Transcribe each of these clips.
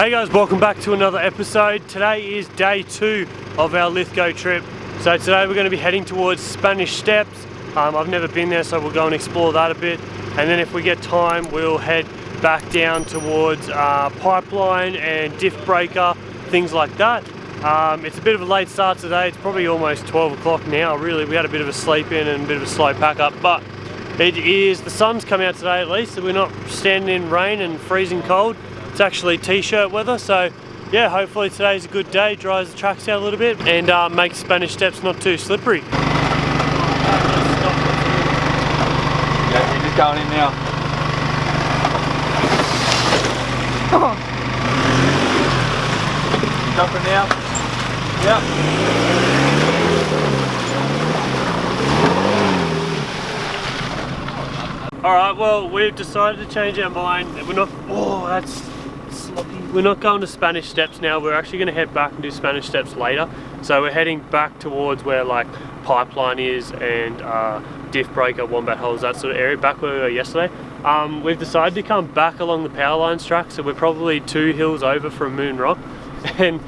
Hey guys, welcome back to another episode. Today is day 2 of our Lithgow trip. So today we're going to be heading towards Spanish Steps. I've never been there, so we'll go and explore that a bit. And then if we get time, we'll head back down towards Pipeline and Diff Breaker, things like that. It's a bit of a late start today. It's probably almost 12 o'clock now. Really, we had a bit of a sleep in and a bit of a slow pack up, but the sun's come out today at least, so we're not standing in rain and freezing cold. It's actually t-shirt weather, so yeah, hopefully today's a good day, dries the tracks out a little bit and makes Spanish Steps not too slippery. Yeah, you're just going in now. Jumping now. Yep. Alright, well, we've decided to change our mind. We're not, oh, that's sloppy. We're not going to Spanish Steps now. We're actually going to head back and do Spanish Steps later. So we're heading back towards where like Pipeline is and Diff Breaker, Wombat Holes, that sort of area, back where we were yesterday. We've decided to come back along the power lines track, so we're probably 2 hills over from Moon Rock. And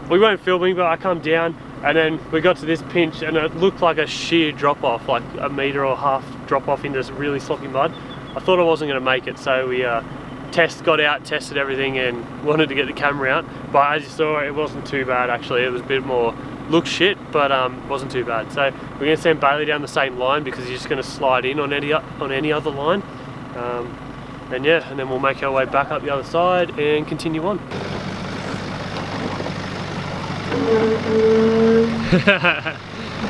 we weren't filming, but I come down and then we got to this pinch and it looked like a sheer drop off, like a metre or half drop off into this really sloppy mud. I thought I wasn't going to make it, so we got out, tested everything and wanted to get the camera out, but as you saw, it wasn't too bad actually. It was a bit more, looked shit, but wasn't too bad. So we're going to send Bailey down the same line because he's just going to slide in on any other line, and yeah, and then we'll make our way back up the other side and continue on.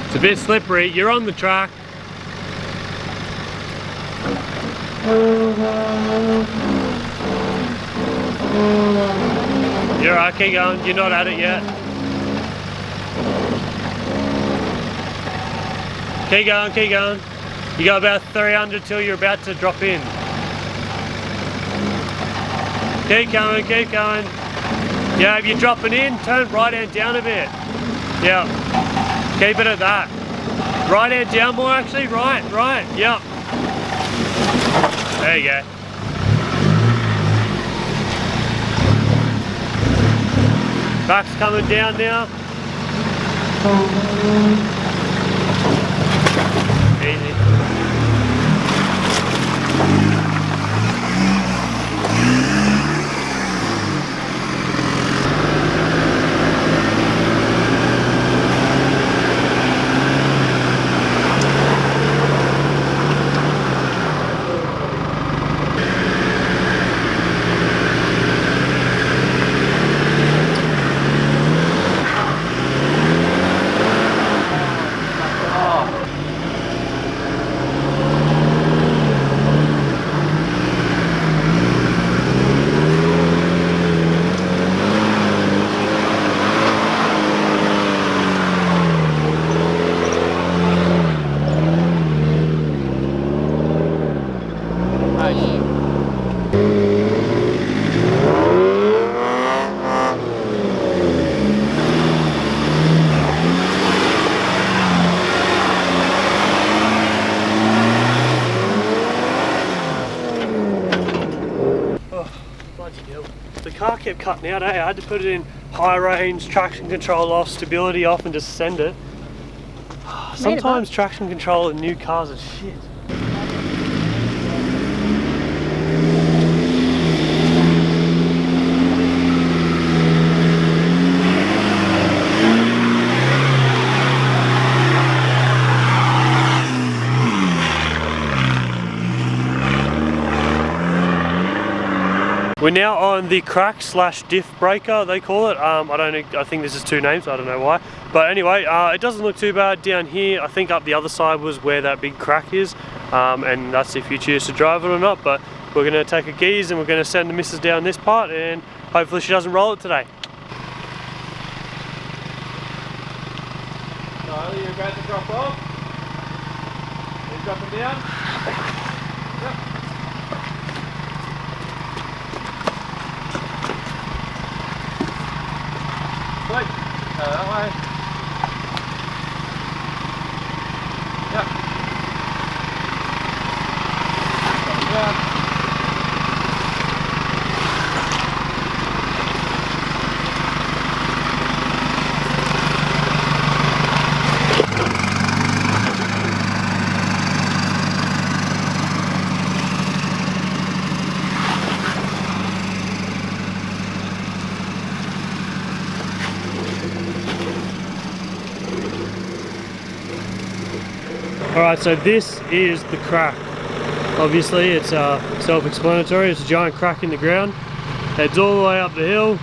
It's a bit slippery. You're on the track. You're alright, keep going. You're not at it yet. Keep going, keep going. You got about 300 till you're about to drop in. Keep going, keep going. Yeah, if you're dropping in, turn right hand down a bit. Yeah, keep it at that. Right hand down more actually, right, yep. There you go. Back's coming down now. Easy. The car kept cutting out, I had to put it in high range, traction control off, stability off and just send it. Sometimes traction control in new cars is shit. We're now on the crack slash diff breaker, they call it. I think this is 2 names, I don't know why. But anyway, it doesn't look too bad down here. I think up the other side was where that big crack is. And that's if you choose to drive it or not. But we're gonna take a geese and we're gonna send the missus down this part and hopefully she doesn't roll it today. So you're about to drop off. You're dropping down. Yep. Wait, that way. Yep. Yeah. Alright, so this is the crack. Obviously it's self-explanatory, it's a giant crack in the ground. Heads all the way up the hill,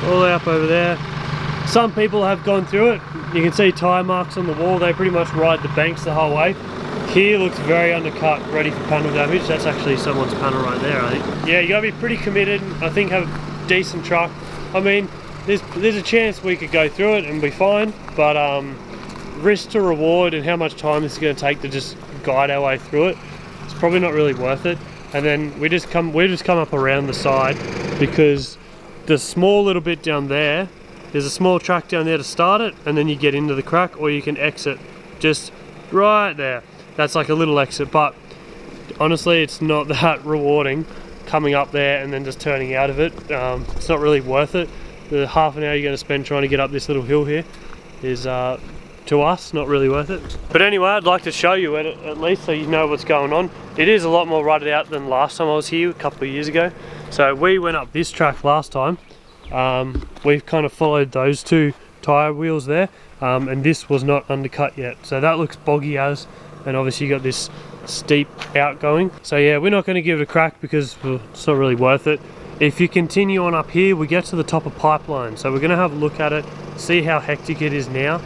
all the way up over there. Some people have gone through it. You can see tyre marks on the wall, they pretty much ride the banks the whole way. Here looks very undercut, ready for panel damage. That's actually someone's panel right there, I think. Yeah, you gotta be pretty committed. I think have a decent truck. I mean, there's a chance we could go through it and be fine, but risk to reward and how much time this is going to take to just guide our way through it, it's probably not really worth it. And then we just come up around the side, because the small little bit down there, there's a small track down there to start it, and then you get into the crack, or you can exit just right there. That's like a little exit, but honestly it's not that rewarding coming up there and then just turning out of it. It's not really worth it. The half an hour you're going to spend trying to get up this little hill here is to us not really worth it. But anyway, I'd like to show you it at least so you know what's going on. It is a lot more rutted out than last time I was here a couple of years ago. So we went up this track last time. We've kind of followed those two tyre wheels there, and this was not undercut yet. So that looks boggy as, and obviously you got this steep outgoing. So yeah, we're not going to give it a crack because, well, it's not really worth it. If you continue on up here, we get to the top of Pipeline. So we're going to have a look at it, see how hectic it is now,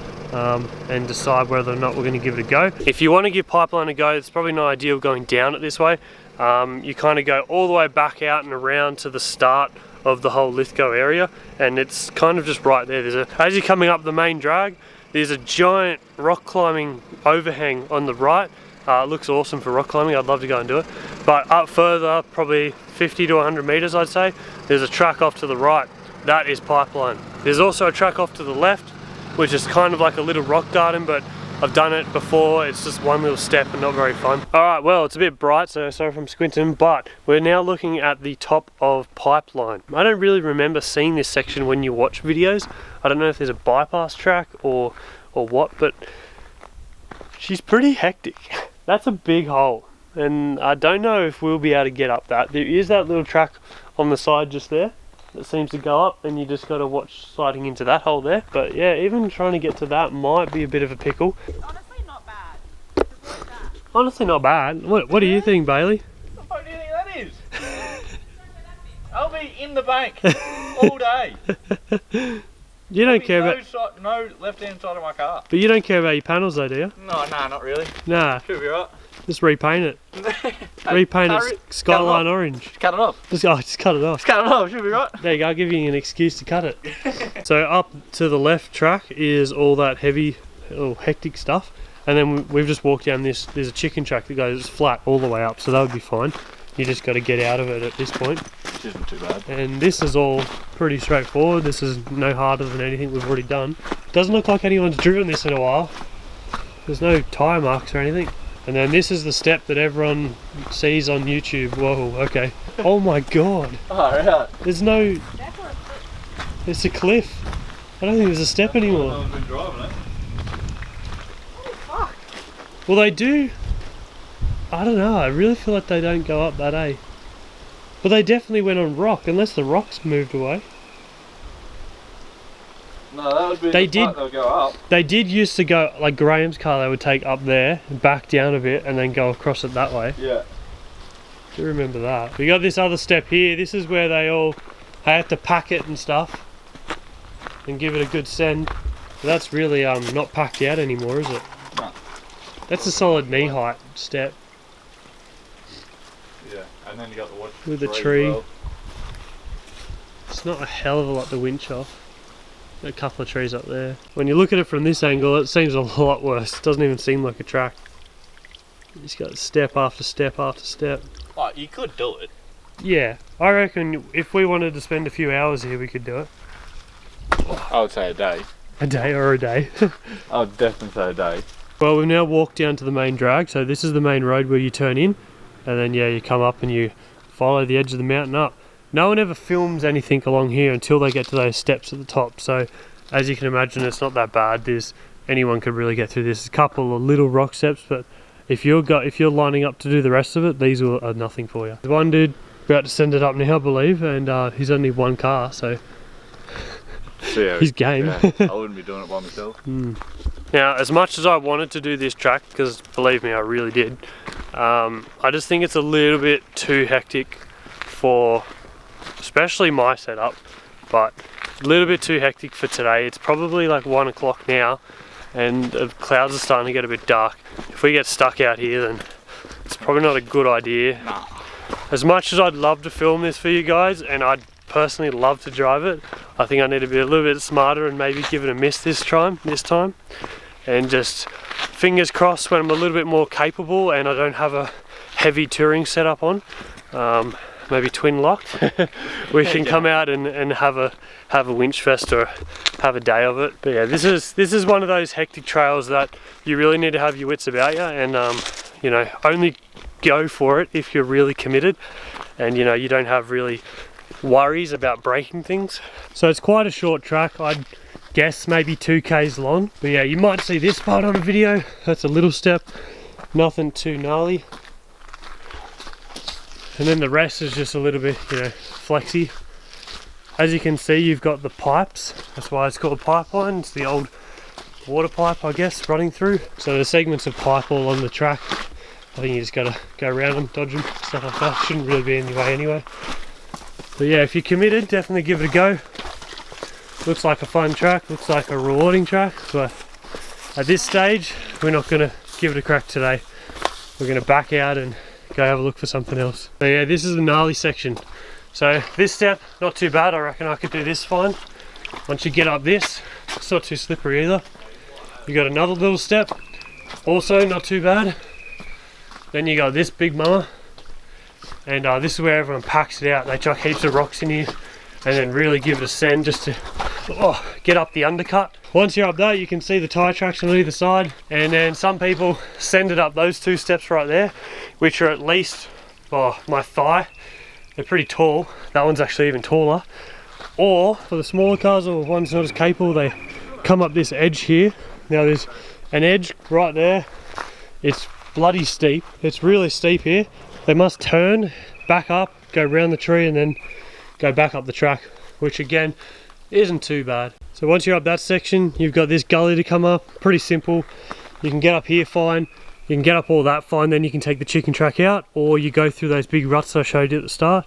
and decide whether or not we're going to give it a go. If you want to give Pipeline a go, it's probably not ideal going down it this way. You kind of go all the way back out and around to the start of the whole Lithgow area, and it's kind of just right there. As you're coming up the main drag, there's a giant rock climbing overhang on the right. It looks awesome for rock climbing. I'd love to go and do it. But up further, probably 50 to 100 meters I'd say, there's a track off to the right. That is Pipeline. There's also a track off to the left, which is kind of like a little rock garden, but I've done it before. It's just one little step and not very fun. Alright, well, it's a bit bright, so sorry if I'm squinting, but we're now looking at the top of Pipeline. I don't really remember seeing this section when you watch videos. I don't know if there's a bypass track or what, but she's pretty hectic. That's a big hole, and I don't know if we'll be able to get up that. There is that little track on the side just there that seems to go up, and you just got to watch sliding into that hole there. But yeah, even trying to get to that might be a bit of a pickle. It's honestly not bad. Honestly not bad. What do you think, Bailey? What the fuck do you think that is? I'll be in the bank all day. You don't care about... No left-hand side of my car. But you don't care about your panels though, do you? No, not really. Nah. Should be right. Just repaint it. Repaint it skyline orange. Just cut it off. Just cut it off. Just cut it off, should be right. There you go, I'll give you an excuse to cut it. So up to the left track is all that heavy, hectic stuff. And then we've just walked down this, there's a chicken track that goes flat all the way up, so that would be fine. You just got to get out of it at this point. Which isn't too bad. And this is all pretty straightforward. This is no harder than anything we've already done. Doesn't look like anyone's driven this in a while. There's no tyre marks or anything. And then this is the step that everyone sees on YouTube. Whoa, okay. Oh my god. Oh, right. There's no... It's a cliff. I don't think there's a step anymore. No one's been driving it. Holy fuck. Well, they do. I don't know, I really feel like they don't go up that, eh? But they definitely went on rock, unless the rocks moved away. No, that would be they'll go up. They did used to go, like Graham's car, they would take up there, back down a bit, and then go across it that way. Yeah. I do remember that. We got this other step here. This is where they had to pack it and stuff, and give it a good send. But that's really not packed out anymore, is it? No. That's a solid knee height step. Yeah, and then you got the watch with the tree. Well. It's not a hell of a lot to winch off. A couple of trees up there. When you look at it from this angle, it seems a lot worse. It doesn't even seem like a track. You just got step after step after step. Oh, you could do it. Yeah, I reckon if we wanted to spend a few hours here, we could do it. I would say a day. A day or a day. I would definitely say a day. Well, we've now walked down to the main drag, so this is the main road where you turn in, and then yeah, you come up and you follow the edge of the mountain up. No one ever films anything along here until they get to those steps at the top, so as you can imagine, it's not that bad. Anyone could really get through this. There's a couple of little rock steps, but if you're lining up to do the rest of it, these are nothing for you. The one dude about to send it up now, I believe, and he's only one car, so yeah, he's game. Yeah, I wouldn't be doing it by myself. Now, as much as I wanted to do this track, because believe me, I really did, I just think it's a little bit too hectic for, especially my setup, but a little bit too hectic for today. It's probably like 1 o'clock now, and the clouds are starting to get a bit dark. If we get stuck out here, then it's probably not a good idea. Nah. As much as I'd love to film this for you guys, and I'd personally love to drive it, I think I need to be a little bit smarter and maybe give it a miss this time. And just fingers crossed when I'm a little bit more capable and I don't have a heavy touring setup on, maybe twin locked, we can come out and have a winch fest or have a day of it. But yeah, this is one of those hectic trails that you really need to have your wits about you, and you know, only go for it if you're really committed and you know you don't have really worries about breaking things. So it's quite a short track. I'd guess maybe 2k's long, but yeah, you might see this part on a video. That's a little step, nothing too gnarly, and then the rest is just a little bit, you know, flexy. As you can see, you've got the pipes, that's why it's called pipeline. It's the old water pipe, I guess, running through. So there's segments of pipe all on the track. I think you just gotta go around them, dodge them, stuff like that. Shouldn't really be in your way anyway. But yeah, if you're committed, definitely give it a go. Looks like a fun track, looks like a rewarding track, but at this stage, we're not gonna give it a crack today. We're gonna back out and go have a look for something else. So yeah, this is the gnarly section. So this step, not too bad. I reckon I could do this fine. Once you get up this, it's not too slippery either. You got another little step, also not too bad. Then you got this big mama, and this is where everyone packs it out. They chuck heaps of rocks in here and then really give it a send just to get up the undercut. Once you're up there, you can see the tyre tracks on either side, and then some people send it up those 2 steps right there, which are at least my thigh. They're pretty tall. That one's actually even taller. Or for the smaller cars or ones not as capable, they come up this edge here. Now there's an edge right there. It's bloody steep. It's really steep here. They must turn back up, go around the tree, and then go back up the track, which again isn't too bad. So once you're up that section, you've got this gully to come up. Pretty simple. You can get up here fine, you can get up all that fine, then you can take the chicken track out, or you go through those big ruts I showed you at the start.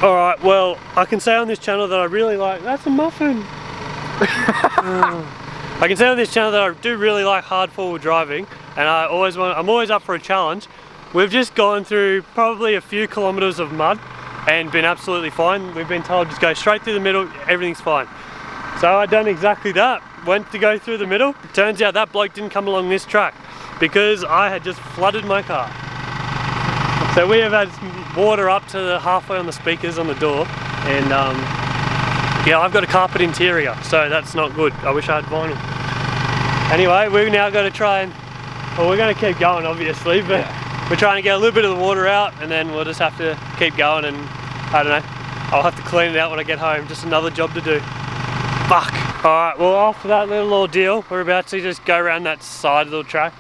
Alright, well, I can say on this channel that I really like, that's a muffin! I can say on this channel that I do really like hard forward driving, and I'm always up for a challenge. We've just gone through probably a few kilometres of mud and been absolutely fine. We've been told just go straight through the middle, everything's fine. So I've done exactly that, went to go through the middle. It turns out that bloke didn't come along this track because I had just flooded my car. So we have had water up to halfway on the speakers on the door, and yeah, I've got a carpet interior, so that's not good. I wish I had vinyl. Anyway, we've now got to try and, well, we're going to keep going obviously, but we're trying to get a little bit of the water out, and then we'll just have to keep going, and I don't know, I'll have to clean it out when I get home. Just another job to do. Fuck. Alright, well, after that little ordeal, we're about to just go around that side of the track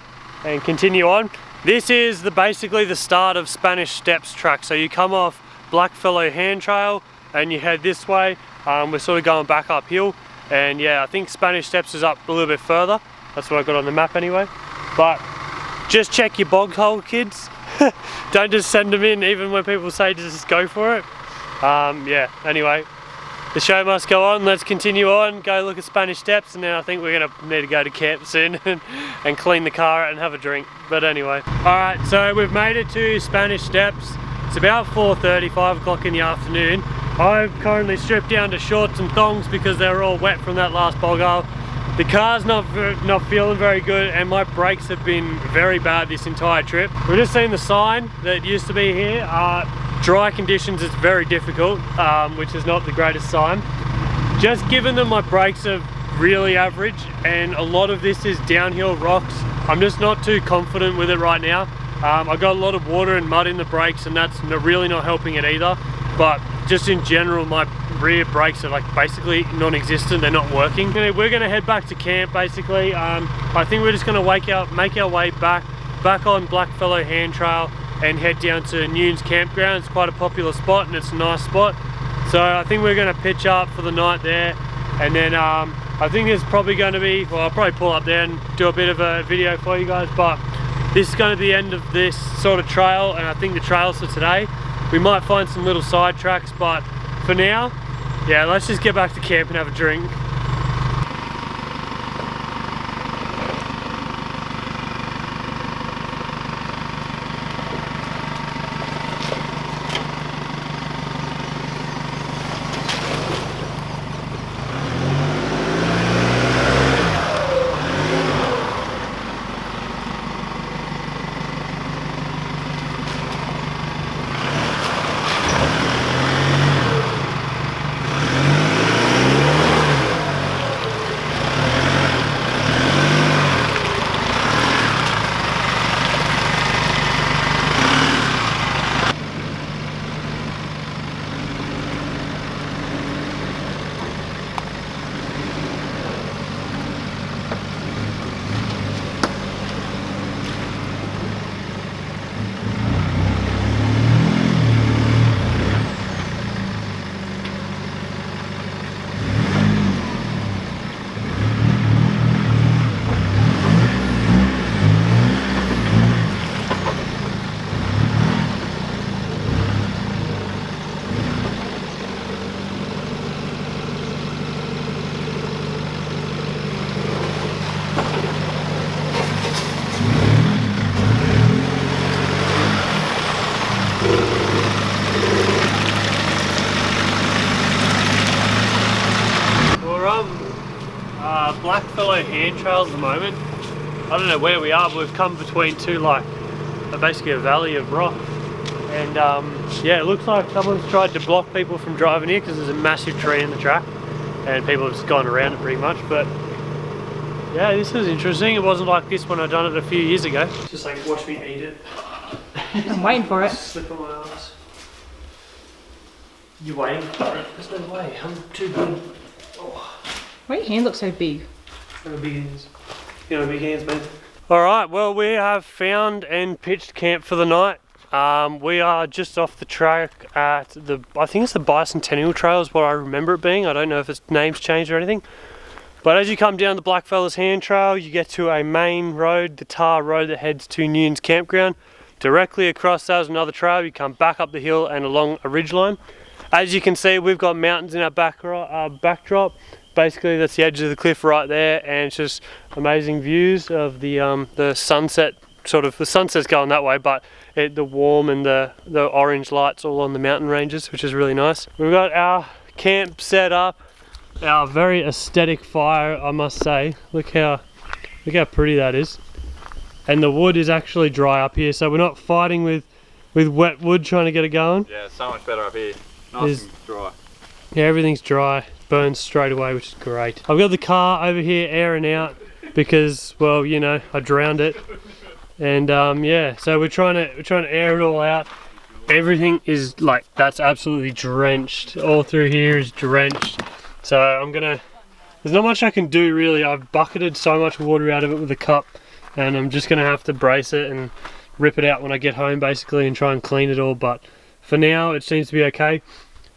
and continue on. This is basically the start of Spanish Steps track. So you come off Blackfellow Hand Trail and you head this way. We're sort of going back uphill, and yeah, I think Spanish Steps is up a little bit further. That's what I got on the map anyway. But just check your bog hole, kids. Don't just send them in even when people say just go for it. Yeah, anyway, the show must go on. Let's continue on, go look at Spanish Steps, and then I think we're gonna need to go to camp soon and clean the car out and have a drink. But anyway, alright, so we've made it to Spanish Steps. It's about 4:30, 5 o'clock in the afternoon. I've currently stripped down to shorts and thongs because they were all wet from that last bog hole. The car's not feeling very good, and my brakes have been very bad this entire trip. We've just seen the sign that used to be here. Dry conditions, it's very difficult, which is not the greatest sign. Just given that my brakes are really average and a lot of this is downhill rocks, I'm just not too confident with it right now. I got a lot of water and mud in the brakes, and that's really not helping it either. But just in general, my rear brakes are like basically non-existent, they're not working. We're gonna head back to camp basically. I think we're just gonna make our way back on Blackfellow Hand Trail and head down to Nunes Campground. It's quite a popular spot and it's a nice spot. So I think we're gonna pitch up for the night there, and then I think there's probably gonna be, well, I'll probably pull up there and do a bit of a video for you guys, but this is gonna be the end of this sort of trail, and I think the trails for today. We might find some little side tracks, but for now, yeah, let's just get back to camp and have a drink. Blackfellow Hand Trails at the moment. I don't know where we are, but we've come between two, like, basically a valley of rock. And yeah, it looks like someone's tried to block people from driving here because there's a massive tree in the track and people have just gone around it pretty much. But yeah, this is interesting. It wasn't like this when I done it a few years ago. Just like, watch me eat it. I'm waiting for it. Slip on my ass. You waiting for it? There's no way. I'm too big. Oh. Why your hand looks so big? I have big hands. You know, big hands, man. Alright, well, we have found and pitched camp for the night. We are just off the track at the, I think it's the Bicentennial Trail is what I remember it being. I don't know if its name's changed or anything. But as you come down the Blackfellows Hand Trail, you get to a main road, the tar road that heads to Nunes Campground. Directly across that is another trail. You come back up the hill and along a ridgeline. As you can see, we've got mountains in our backdrop. Basically, that's the edge of the cliff right there, and it's just amazing views of the sunset. Sort of, the sunset's going that way, but the warm and the orange lights all on the mountain ranges, which is really nice. We've got our camp set up, our very aesthetic fire, I must say. Look how pretty that is. And the wood is actually dry up here, so we're not fighting with wet wood trying to get it going. Yeah, it's so much better up here. Nice and dry. Yeah, everything's dry, burns straight away, which is great. I've got the car over here airing out because, well, you know, I drowned it. And yeah, so we're trying to air it all out. Everything is like, that's absolutely drenched. All through here is drenched. So there's not much I can do really. I've bucketed so much water out of it with a cup, and I'm just gonna have to brace it and rip it out when I get home basically and try and clean it all. But for now it seems to be okay.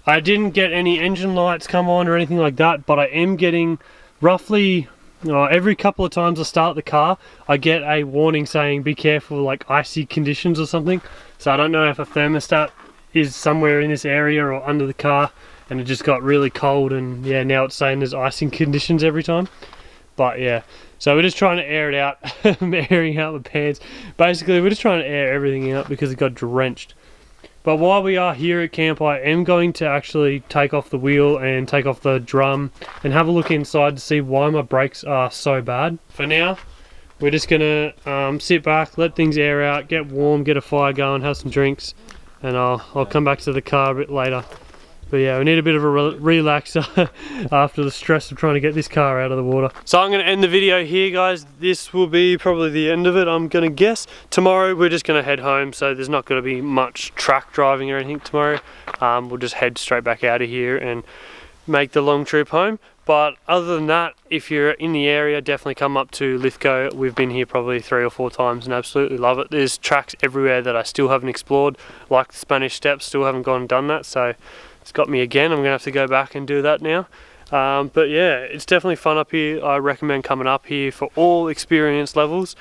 I didn't get any engine lights come on or anything like that, but I am getting roughly every couple of times I start the car I get a warning saying be careful, like icy conditions or something. So I don't know if a thermostat is somewhere in this area or under the car and it just got really cold, and yeah, now it's saying there's icing conditions every time. But yeah, so we're just trying to air it out. I'm airing out the pants. Basically we're just trying to air everything out because it got drenched. But while we are here at camp, I am going to actually take off the wheel and take off the drum and have a look inside to see why my brakes are so bad. For now, we're just gonna sit back, let things air out, get warm, get a fire going, have some drinks, and I'll come back to the car a bit later. But yeah, we need a bit of a relaxer after the stress of trying to get this car out of the water. So I'm going to end the video here, guys. This will be probably the end of it, I'm going to guess. Tomorrow we're just going to head home, so there's not going to be much track driving or anything tomorrow. We'll just head straight back out of here and make the long trip home. But other than that, if you're in the area, definitely come up to Lithgow. We've been here probably 3 or 4 times and absolutely love it. There's tracks everywhere that I still haven't explored, like the Spanish Steps, still haven't gone and done that, so it's got me again. I'm gonna have to go back and do that now. But yeah, it's definitely fun up here. I recommend coming up here for all experience levels.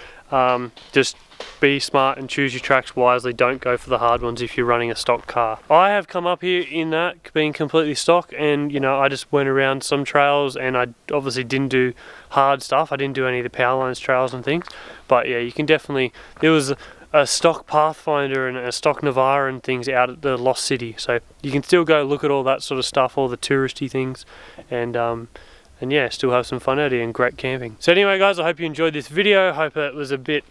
Just be smart and choose your tracks wisely. Don't go for the hard ones if you're running a stock car. I have come up here in that being completely stock, and you know, I just went around some trails, and I obviously didn't do hard stuff. I didn't do any of the power lines trails and things. But yeah, you can definitely, there was a stock Pathfinder and a stock Navara and things out at the Lost City, so you can still go look at all that sort of stuff, all the touristy things, and yeah, still have some fun out here and great camping. So anyway, guys, I hope you enjoyed this video. I hope it was a bit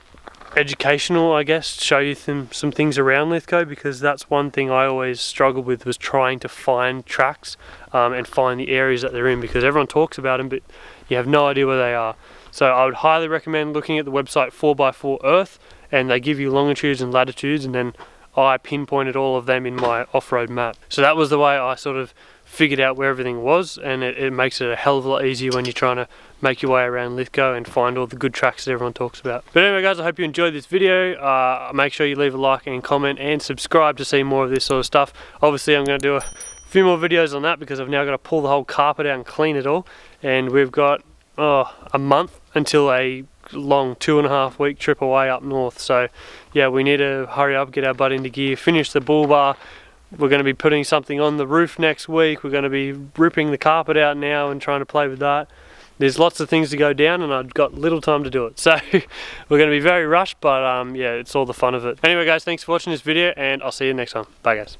educational, I guess, show you some things around Lithgow, because that's one thing I always struggled with, was trying to find tracks and find the areas that they're in, because everyone talks about them but you have no idea where they are. So I would highly recommend looking at the website 4x4 Earth, and they give you longitudes and latitudes, and then I pinpointed all of them in my off-road map. So that was the way I sort of figured out where everything was, and it makes it a hell of a lot easier when you're trying to make your way around Lithgow and find all the good tracks that everyone talks about. But anyway, guys, I hope you enjoyed this video. Make sure you leave a like and comment and subscribe to see more of this sort of stuff. Obviously, I'm going to do a few more videos on that, because I've now got to pull the whole carpet out and clean it all, and we've got a month until a long 2.5 week trip away up north. So yeah, we need to hurry up, get our butt into gear, finish the bull bar. We're going to be putting something on the roof next week. We're going to be ripping the carpet out now and trying to play with that. There's lots of things to go down, and I've got little time to do it, so we're going to be very rushed, but yeah, it's all the fun of it. Anyway, guys, thanks for watching this video, and I'll see you next time. Bye, guys.